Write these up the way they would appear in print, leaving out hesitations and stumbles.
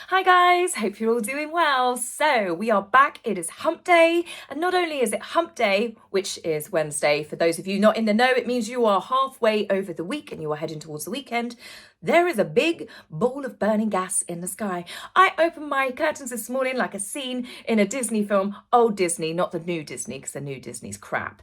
Hi guys, hope you're all doing well. So we are back, it is hump day, and not only is it hump day, which is Wednesday, for those of you not in the know, it means you are halfway over the week and you are heading towards the weekend. There is a big ball of burning gas in the sky. I opened my curtains this morning like a scene in a Disney film, old Disney, not the new Disney, because the new Disney's crap.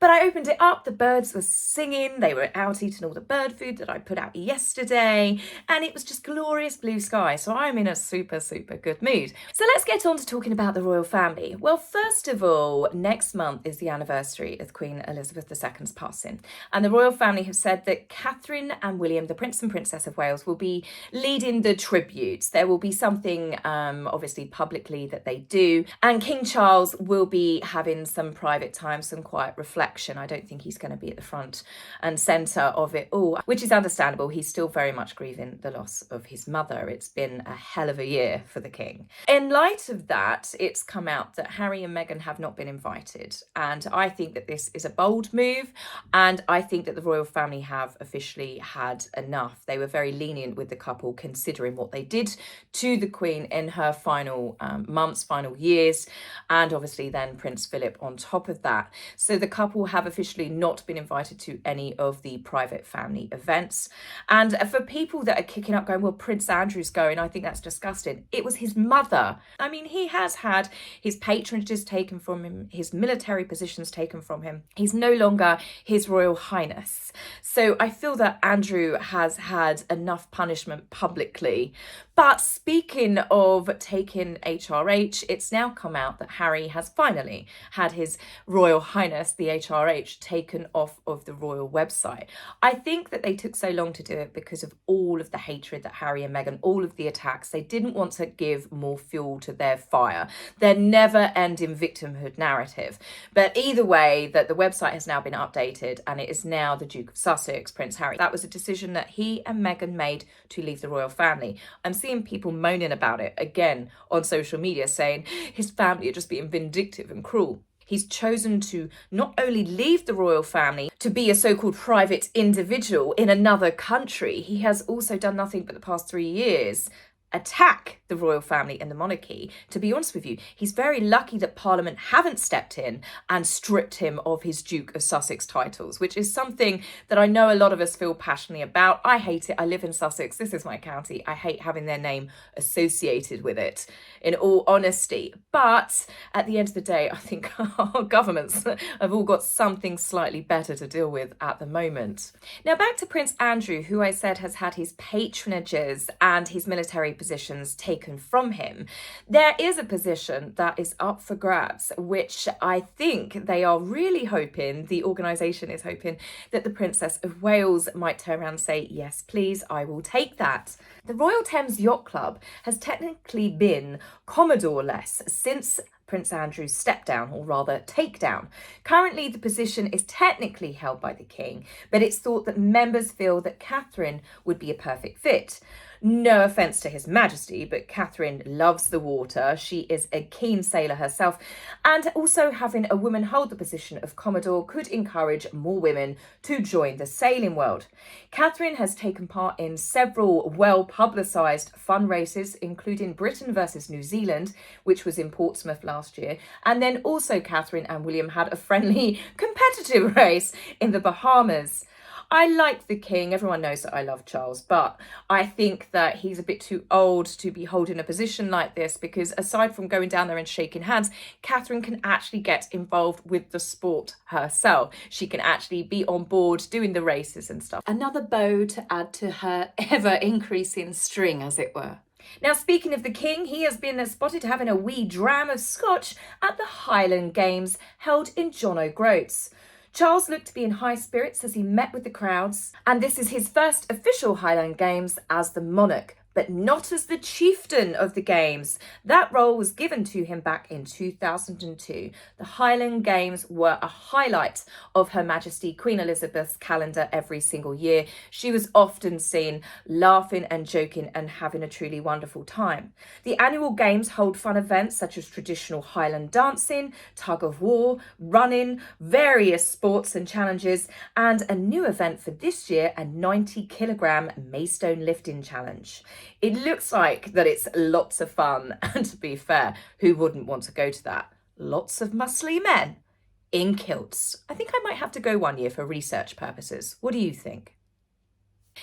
But I opened it up, the birds were singing, they were out eating all the bird food that I put out yesterday, and it was just glorious blue sky. So I'm in a super good mood. So let's get on to talking about the royal family. Well, first of all, next month is the anniversary of Queen Elizabeth II's passing. And the royal family have said that Catherine and William, the Prince and Princess of Wales, will be leading the tributes. There will be something, obviously, publicly that they do. And King Charles will be having some private time, some quiet reflection. I don't think he's going to be at the front and centre of it all, which is understandable. He's still very much grieving the loss of his mother. It's been a hell of a year for the king. In light of that, it's come out that Harry and Meghan have not been invited. And I think that this is a bold move. And I think that the royal family have officially had enough. They were very lenient with the couple, considering what they did to the Queen in her final months, final years, and obviously then Prince Philip on top of that. So the couple have officially not been invited to any of the private family events. And for people that are kicking up going, well, Prince Andrew's going, I think that's disgusting. It was his mother. I mean, he has had his patronages taken from him, his military positions taken from him. He's no longer His Royal Highness. So I feel that Andrew has had enough punishment publicly. But speaking of taking HRH, it's now come out that Harry has finally had His Royal Highness, the HRH, taken off of the royal website. I think that they took so long to do it because of all of the hatred that Harry and Meghan, all of the attacks. They didn't want to give more fuel to their fire, their never-ending victimhood narrative. But either way, that the website has now been updated and it is now the Duke of Sussex, Prince Harry. That was a decision that he and Meghan made to leave the royal family. I'm seeing people moaning about it again on social media, saying his family are just being vindictive and cruel. He's chosen to not only leave the royal family to be a so-called private individual in another country, he has also done nothing but the past 3 years attack the royal family and the monarchy. To be honest with you, he's very lucky that Parliament haven't stepped in and stripped him of his Duke of Sussex titles, which is something that I know a lot of us feel passionately about. I hate it. I live in Sussex. This is my county. I hate having their name associated with it, in all honesty. But at the end of the day, I think our governments have all got something slightly better to deal with at the moment. Now back to Prince Andrew, who I said has had his patronages and his military positions taken from him. There is a position that is up for grabs, which I think they are really hoping, the organisation is hoping, that the Princess of Wales might turn around and say, yes, please, I will take that. The Royal Thames Yacht Club has technically been Commodore-less since Prince Andrew's step down, or rather take down. Currently, the position is technically held by the King, but it's thought that members feel that Catherine would be a perfect fit. No offence to His Majesty, but Catherine loves the water. She is a keen sailor herself, and also having a woman hold the position of Commodore could encourage more women to join the sailing world. Catherine has taken part in several well-publicised fun races, including Britain versus New Zealand, which was in Portsmouth last year, and then also Catherine and William had a friendly competitive race in the Bahamas. I like the King. Everyone knows that I love Charles, but I think that he's a bit too old to be holding a position like this, because aside from going down there and shaking hands, Catherine can actually get involved with the sport herself. She can actually be on board doing the races and stuff. Another bow to add to her ever-increasing string, as it were. Now, speaking of the King, he has been spotted having a wee dram of scotch at the Highland Games held in John O'Groats. Charles looked to be in high spirits as he met with the crowds, and this is his first official Highland Games as the monarch, but not as the chieftain of the Games. That role was given to him back in 2002. The Highland Games were a highlight of Her Majesty Queen Elizabeth's calendar every single year. She was often seen laughing and joking and having a truly wonderful time. The annual Games hold fun events such as traditional Highland dancing, tug of war, running, various sports and challenges, and a new event for this year, a 90-kilogram Maystone lifting challenge. It looks like that it's lots of fun, and to be fair, who wouldn't want to go to that? Lots of muscly men in kilts. I think I might have to go one year for research purposes. What do you think?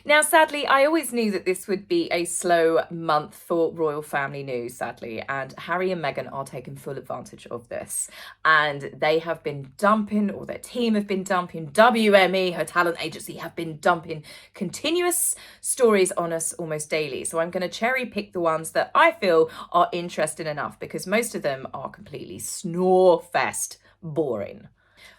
Now, sadly, I always knew that this would be a slow month for royal family news, sadly, and Harry and Meghan are taking full advantage of this. And they have been dumping, or their team have been dumping, WME, her talent agency, have been dumping continuous stories on us almost daily. So I'm going to cherry pick the ones that I feel are interesting enough, because most of them are completely snore-fest boring.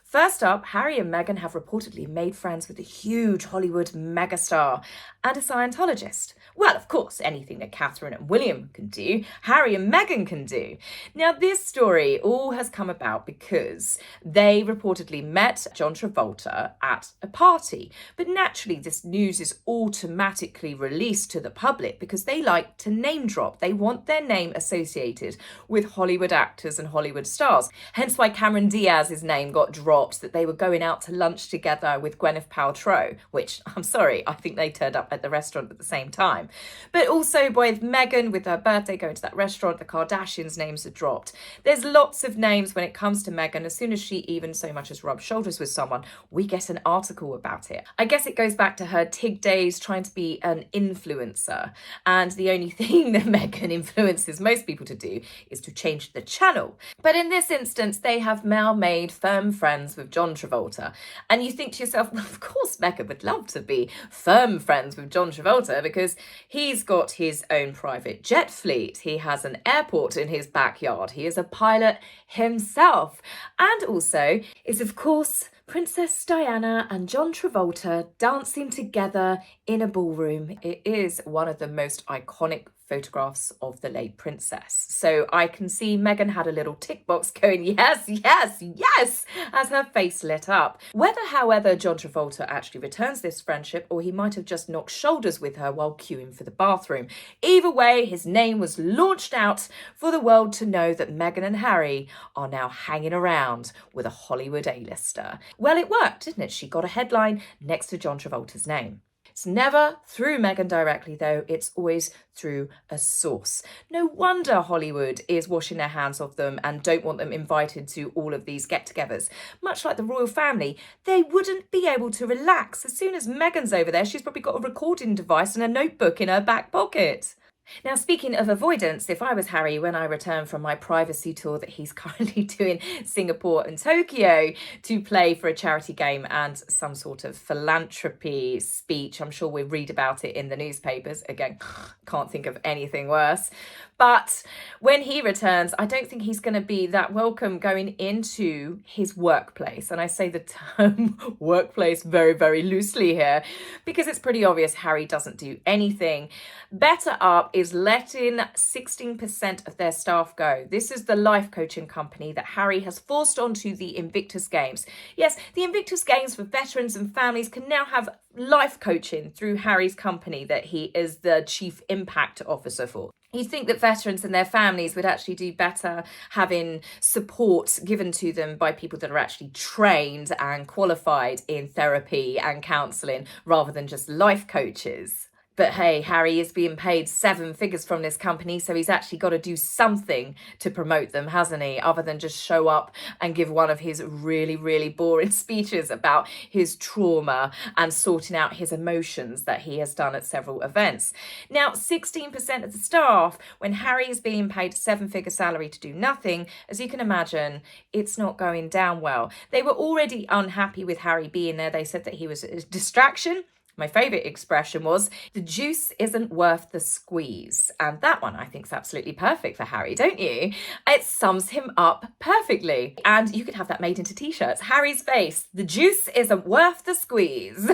First up, Harry and Meghan have reportedly made friends with a huge Hollywood megastar and a Scientologist. Well, of course, anything that Catherine and William can do, Harry and Meghan can do. Now, this story all has come about because they reportedly met John Travolta at a party. But naturally, this news is automatically released to the public because they like to name drop. They want their name associated with Hollywood actors and Hollywood stars. Hence why Cameron Diaz's name got dropped, that they were going out to lunch together with Gwyneth Paltrow, which, I'm sorry, I think they turned up at the restaurant at the same time. But also with Meghan, with her birthday, going to that restaurant, the Kardashians' names are dropped. There's lots of names when it comes to Meghan. As soon as she even so much as rubs shoulders with someone, we get an article about it. I guess it goes back to her TIG days, trying to be an influencer. And the only thing that Meghan influences most people to do is to change the channel. But in this instance, they have now made firm friends with John Travolta. And you think to yourself, well, of course Beckham would love to be firm friends with John Travolta because he's got his own private jet fleet. He has an airport in his backyard. He is a pilot himself. And also is, of course, Princess Diana and John Travolta dancing together in a ballroom. It is one of the most iconic photographs of the late princess. So I can see Meghan had a little tick box going, yes, yes, yes, as her face lit up. Whether, however, John Travolta actually returns this friendship or he might have just knocked shoulders with her while queuing for the bathroom. Either way, his name was launched out for the world to know that Meghan and Harry are now hanging around with a Hollywood A-lister. Well, it worked, didn't it? She got a headline next to John Travolta's name. It's never through Meghan directly, though. It's always through a source. No wonder Hollywood is washing their hands of them and don't want them invited to all of these get-togethers. Much like the royal family, they wouldn't be able to relax. As soon as Meghan's over there, she's probably got a recording device and a notebook in her back pocket. Now, speaking of avoidance, if I was Harry when I return from my privacy tour that he's currently doing Singapore and Tokyo to play for a charity game and some sort of philanthropy speech, I'm sure we'll read about it in the newspapers. Again, can't think of anything worse. But when he returns, I don't think he's going to be that welcome going into his workplace. And I say the term workplace very, very loosely here because it's pretty obvious Harry doesn't do anything. BetterUp is letting 16% of their staff go. This is the life coaching company that Harry has forced onto the Invictus Games. Yes, the Invictus Games for veterans and families can now have life coaching through Harry's company that he is the chief impact officer for. You'd think that veterans and their families would actually do better having support given to them by people that are actually trained and qualified in therapy and counselling rather than just life coaches. But hey, Harry is being paid 7 figures from this company, so he's actually got to do something to promote them, hasn't he? Other than just show up and give one of his really, really boring speeches about his trauma and sorting out his emotions that he has done at several events. Now, 16% of the staff, when Harry is being paid a 7-figure salary to do nothing, as you can imagine, it's not going down well. They were already unhappy with Harry being there. They said that he was a distraction. My favourite expression was, the juice isn't worth the squeeze. And that one I think is absolutely perfect for Harry, don't you? It sums him up perfectly. And you could have that made into t-shirts. Harry's face, the juice isn't worth the squeeze.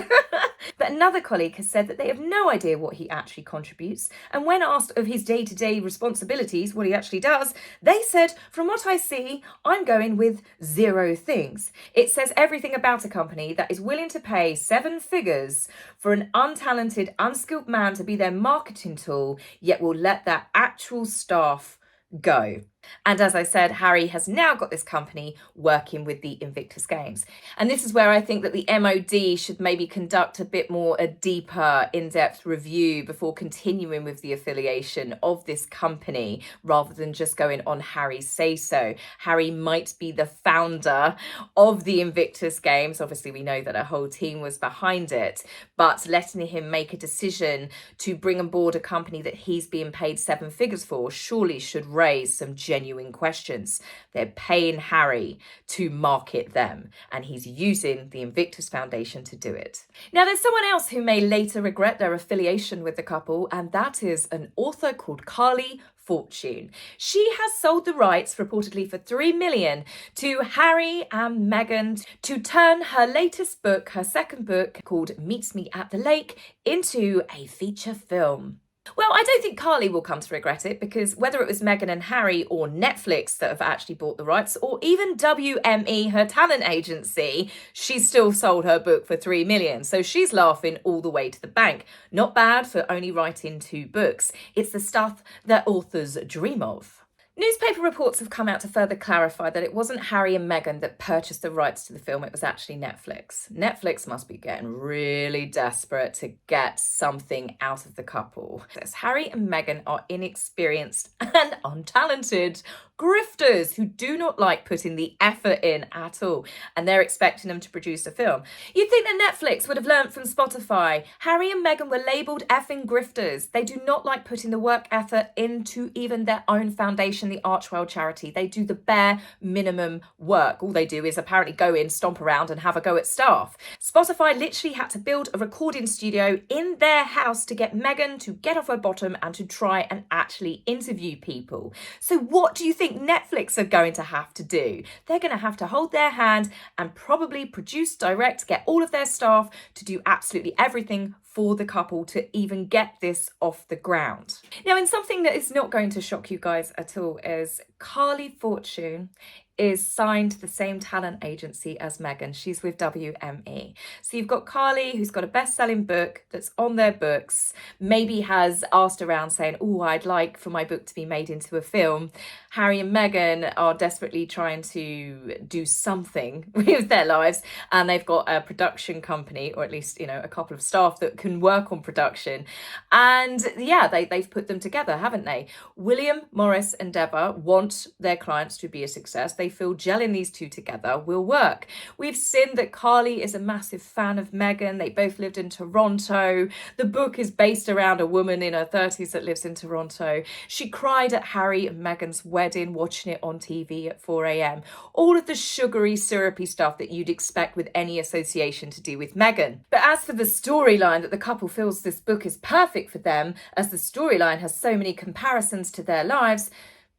But another colleague has said that they have no idea what he actually contributes. And when asked of his day-to-day responsibilities, what he actually does, they said, from what I see, I'm going with 0 things. It says everything about a company that is willing to pay 7 figures for an untalented, unskilled man to be their marketing tool, yet will let their actual staff go. And as I said, Harry has now got this company working with the Invictus Games. And this is where I think that the MOD should maybe conduct a bit more a deeper, in-depth review before continuing with the affiliation of this company, rather than just going on Harry's say-so. Harry might be the founder of the Invictus Games. Obviously, we know that a whole team was behind it, but letting him make a decision to bring on board a company that he's being paid seven figures for surely should raise some genuine questions. They're paying Harry to market them, and he's using the Invictus Foundation to do it. Now, there's someone else who may later regret their affiliation with the couple, and that is an author called Carly Fortune. She has sold the rights, reportedly for $3 million, to Harry and Meghan to turn her latest book, her second book, called Meet Me at the Lake, into a feature film. Well, I don't think Carly will come to regret it, because whether it was Meghan and Harry or Netflix that have actually bought the rights, or even WME, her talent agency, she's still sold her book for $3 million. So she's laughing all the way to the bank. Not bad for only writing 2 books. It's the stuff that authors dream of. Newspaper reports have come out to further clarify that it wasn't Harry and Meghan that purchased the rights to the film, it was actually Netflix. Netflix must be getting really desperate to get something out of the couple. As Harry and Meghan are inexperienced and untalented grifters who do not like putting the effort in at all, and they're expecting them to produce a film. You'd think that Netflix would have learnt from Spotify. Harry and Meghan were labelled effing grifters. They do not like putting the work effort into even their own foundation, the Archwell charity. They do the bare minimum work. All they do is apparently go in, stomp around and have a go at staff. Spotify literally had to build a recording studio in their house to get Meghan to get off her bottom and to try and actually interview people. So what do you think Netflix are going to have to do? They're going to have to hold their hand and probably produce, direct, get all of their staff to do absolutely everything for the couple to even get this off the ground. Now, in something that is not going to shock you guys at all, is Carly Fortune is signed to the same talent agency as Meghan. She's with WME. So you've got Carly, who's got a best-selling book that's on their books, maybe has asked around saying, oh, I'd like for my book to be made into a film. Harry and Meghan are desperately trying to do something with their lives, and they've got a production company, or at least, you know, a couple of staff that can work on production. And yeah, they've put them together, haven't they? William, Morris and Deborah want their clients to be a success. They feel gelling these two together will work. We've seen that Carly is a massive fan of Meghan. They both lived in Toronto. The book is based around a woman in her 30s that lives in Toronto. She cried at Harry and Meghan's wedding, watching it on TV at 4 a.m. All of the sugary, syrupy stuff that you'd expect with any association to do with Meghan. But as for the storyline that the couple feels this book is perfect for them, as the storyline has so many comparisons to their lives,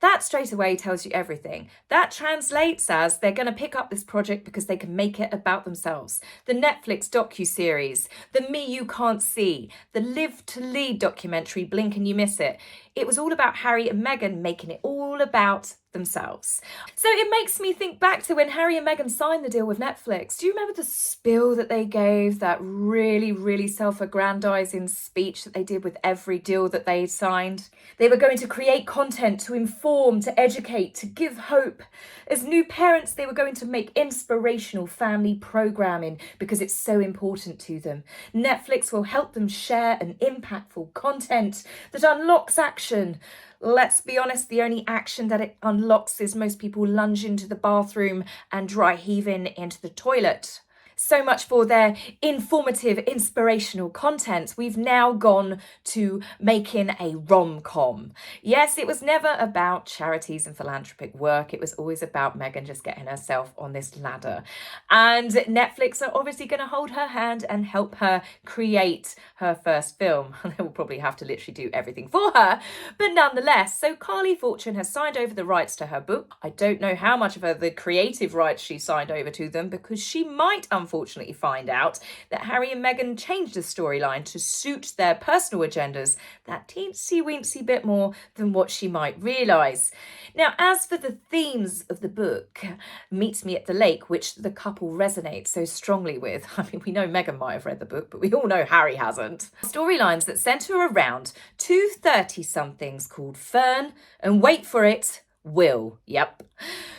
that straight away tells you everything. That translates as they're going to pick up this project because they can make it about themselves. The Netflix docuseries, the Me You Can't See, the Live to Lead documentary, Blink and You Miss It. It was all about Harry and Meghan making it all about themselves. So it makes me think back to when Harry and Meghan signed the deal with Netflix. Do you remember the spiel that they gave, that really, really self-aggrandizing speech that they did with every deal that they signed? They were going to create content to inform, to educate, to give hope. As new parents, they were going to make inspirational family programming because it's so important to them. Netflix will help them share an impactful content that unlocks action. Let's be honest, the only action that it unlocks is most people lunge into the bathroom and dry heaving into the toilet. So much for their informative, inspirational content. We've now gone to making a rom-com. Yes, it was never about charities and philanthropic work. It was always about Meghan just getting herself on this ladder. And Netflix are obviously going to hold her hand and help her create her first film. They will probably have to literally do everything for her. But nonetheless, so Carly Fortune has signed over the rights to her book. I don't know how much of the creative rights she signed over to them, because she might unfortunately find out that Harry and Meghan changed the storyline to suit their personal agendas that teensy-weensy bit more than what she might realise. Now, as for the themes of the book, Meet Me at the Lake, which the couple resonates so strongly with. I mean, we know Meghan might have read the book, but we all know Harry hasn't. Storylines that centre around two 30-somethings called Fern and, wait for it, Will, yep,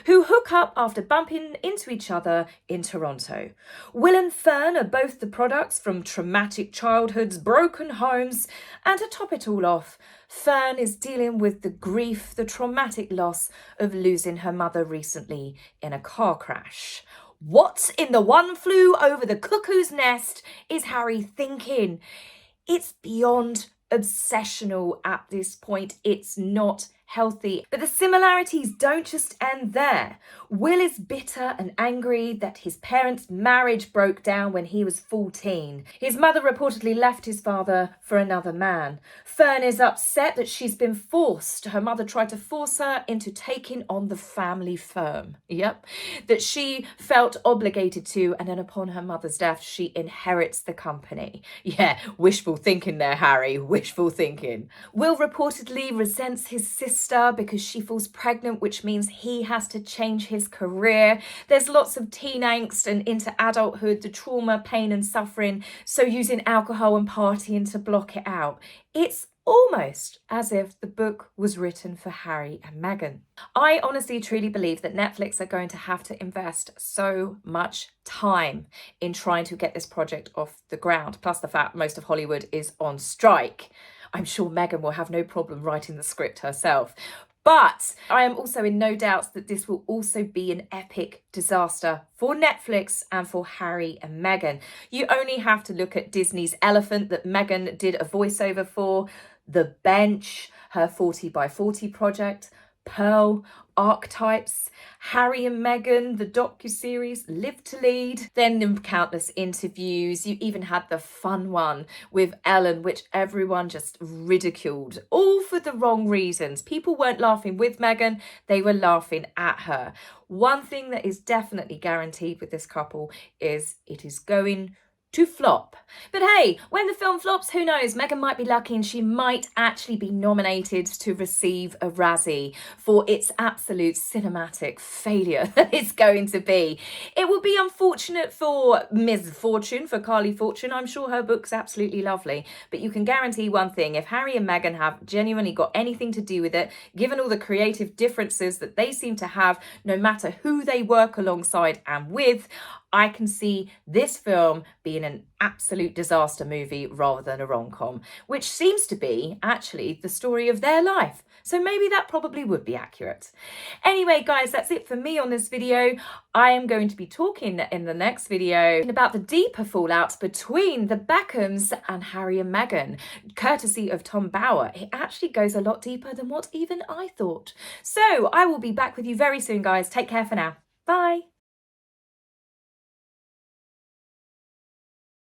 who hook up after bumping into each other in Toronto. Will and Fern are both the products from traumatic childhoods, broken homes, and to top it all off, Fern is dealing with the grief, the traumatic loss of losing her mother recently in a car crash. What in the one flew over the cuckoo's nest is Harry thinking? It's beyond obsessional at this point. It's not healthy. But the similarities don't just end there. Will is bitter and angry that his parents' marriage broke down when he was 14. His mother reportedly left his father for another man. Fern is upset that she's been forced. Her mother tried to force her into taking on the family firm. Yep. That she felt obligated to, and then upon her mother's death, she inherits the company. Yeah, wishful thinking there, Harry. Wishful thinking. Will reportedly resents his sister because she falls pregnant, which means he has to change his career. There's lots of teen angst and into adulthood, the trauma, pain and suffering, so using alcohol and partying to block it out. It's almost as if the book was written for Harry and Meghan. I honestly truly believe that Netflix are going to have to invest so much time in trying to get this project off the ground, plus the fact most of Hollywood is on strike. I'm sure Meghan will have no problem writing the script herself. But I am also in no doubt that this will also be an epic disaster for Netflix and for Harry and Meghan. You only have to look at Disney's Elephant that Meghan did a voiceover for, The Bench, her 40 by 40 project, Pearl, Archetypes, Harry and Meghan, the docuseries Live to Lead, then the countless interviews. You even had the fun one with Ellen, which everyone just ridiculed, all for the wrong reasons. People weren't laughing with Meghan, they were laughing at her. One thing that is definitely guaranteed with this couple is it is going to flop. But hey, when the film flops, who knows? Meghan might be lucky and she might actually be nominated to receive a Razzie for its absolute cinematic failure that it's going to be. It will be unfortunate for Ms. Fortune, for Carly Fortune. I'm sure her book's absolutely lovely. But you can guarantee one thing, if Harry and Meghan have genuinely got anything to do with it, given all the creative differences that they seem to have, no matter who they work alongside and with, I can see this film being an absolute disaster movie rather than a rom-com, which seems to be actually the story of their life. So maybe that probably would be accurate. Anyway, guys, that's it for me on this video. I am going to be talking in the next video about the deeper fallout between the Beckhams and Harry and Meghan, courtesy of Tom Bauer. It actually goes a lot deeper than what even I thought. So I will be back with you very soon, guys. Take care for now. Bye.